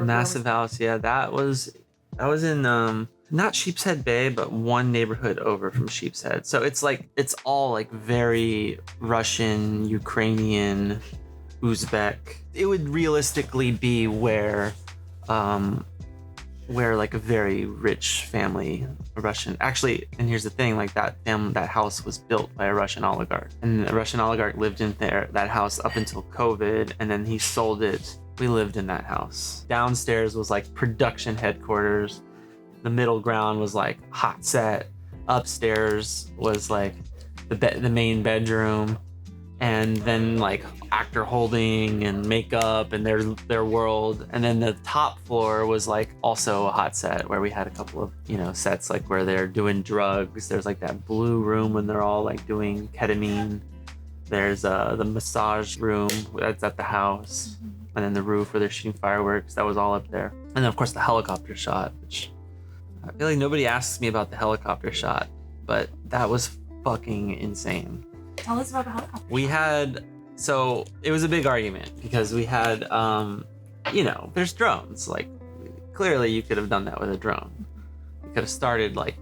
Massive house. Yeah, that was in not Sheepshead Bay, but one neighborhood over from Sheepshead. So it's all like very Russian, Ukrainian, Uzbek. It would realistically be where like a very rich family, a Russian, actually, and here's the thing, like that house was built by a Russian oligarch, and the Russian oligarch lived in that house up until COVID, and then he sold it. We lived in that house. Downstairs was like production headquarters. The middle ground was like hot set. Upstairs was like the main bedroom, and then like actor holding and makeup and their world. And then the top floor was like also a hot set where we had a couple of, sets like where they're doing drugs. There's like that blue room when they're all like doing ketamine. There's the massage room that's at the house. And then the roof where they're shooting fireworks. That was all up there. And then of course the helicopter shot, which I feel like nobody asks me about the helicopter shot, but that was fucking insane. Tell us about the helicopter. So it was a big argument because we had, there's drones. Like, clearly you could have done that with a drone. You could have started like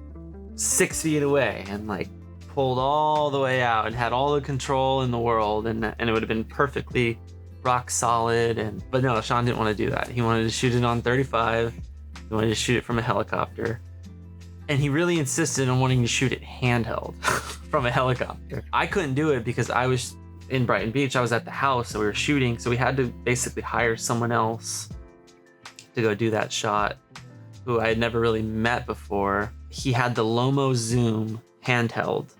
6 feet away and like pulled all the way out and had all the control in the world, and it would have been perfectly rock solid. But no, Sean didn't want to do that. He wanted to shoot it on 35. He wanted to shoot it from a helicopter. And he really insisted on wanting to shoot it handheld from a helicopter. I couldn't do it because I was in Brighton Beach. I was at the house, so we were shooting. So we had to basically hire someone else to go do that shot, who I had never really met before. He had the Lomo Zoom handheld,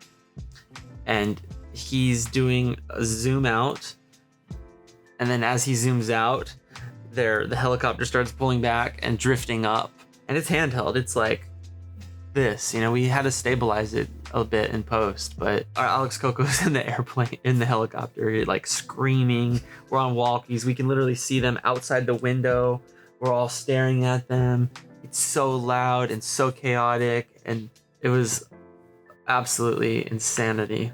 and he's doing a zoom out. And then as he zooms out, the helicopter starts pulling back and drifting up. And it's handheld. It's like this, we had to stabilize it a bit in post, but our Alex Coco's in the helicopter, like screaming. We're on walkies. We can literally see them outside the window. We're all staring at them. It's so loud and so chaotic, and it was absolutely insanity.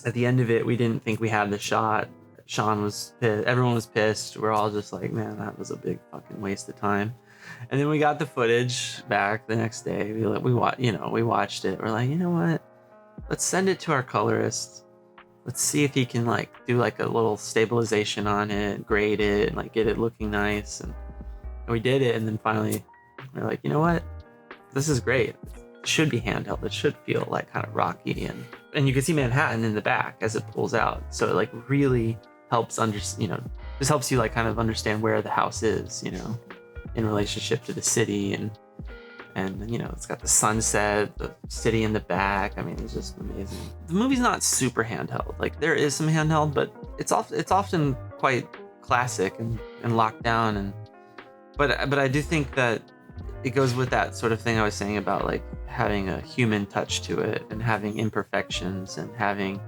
At the end of it, we didn't think we had the shot. Sean was pissed. Everyone was pissed. We're all just like, man, that was a big fucking waste of time. And then we got the footage back the next day. We watched it. We're like, you know what? Let's send it to our colorist. Let's see if he can like do like a little stabilization on it, grade it, and like get it looking nice. And we did it. And then finally, we're like, you know what? This is great. It should be handheld. It should feel like kind of rocky, and you can see Manhattan in the back as it pulls out. So it like really helps just helps you like kind of understand where the house is, in relationship to the city, and it's got the sunset, the city in the back. I mean, it's just amazing. The movie's not super handheld. Like, there is some handheld, but it's often quite classic and locked down. But I do think that it goes with that sort of thing I was saying about like having a human touch to it and having imperfections and having,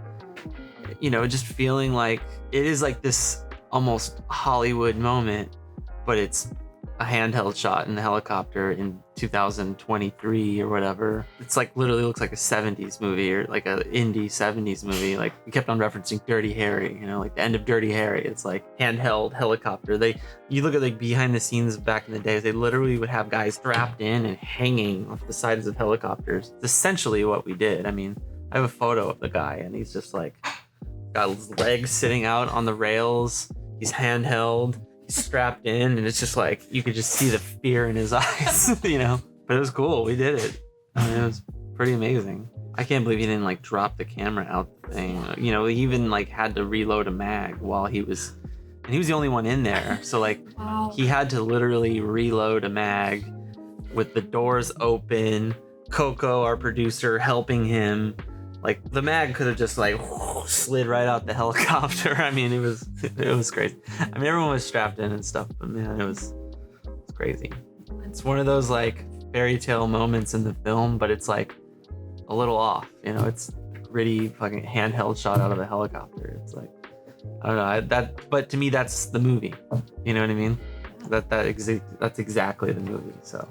just feeling like it is like this almost Hollywood moment, but it's a handheld shot in the helicopter in 2023 or whatever. It's like literally looks like a 70s movie or like an indie 70s movie. Like, we kept on referencing Dirty Harry, like the end of Dirty Harry. It's like handheld helicopter. You look at like behind the scenes back in the days, they literally would have guys strapped in and hanging off the sides of helicopters. It's essentially what we did. I mean, I have a photo of the guy, and he's just like got his legs sitting out on the rails. He's handheld. He's strapped in, and it's just like you could just see the fear in his eyes, But it was cool. We did it. I mean, it was pretty amazing. I can't believe he didn't like drop the camera out the thing. He even like had to reload a mag while he was the only one in there. So like, wow. He had to literally reload a mag with the doors open. Coco, our producer, helping him. Like, the mag could have just like slid right out the helicopter. I mean, it was crazy. I mean, everyone was strapped in and stuff, but man, it's crazy. It's one of those like fairy tale moments in the film, but it's like a little off. It's gritty fucking handheld shot out of a helicopter. It's like, I don't know, but to me that's the movie. You know what I mean? That's exactly the movie. So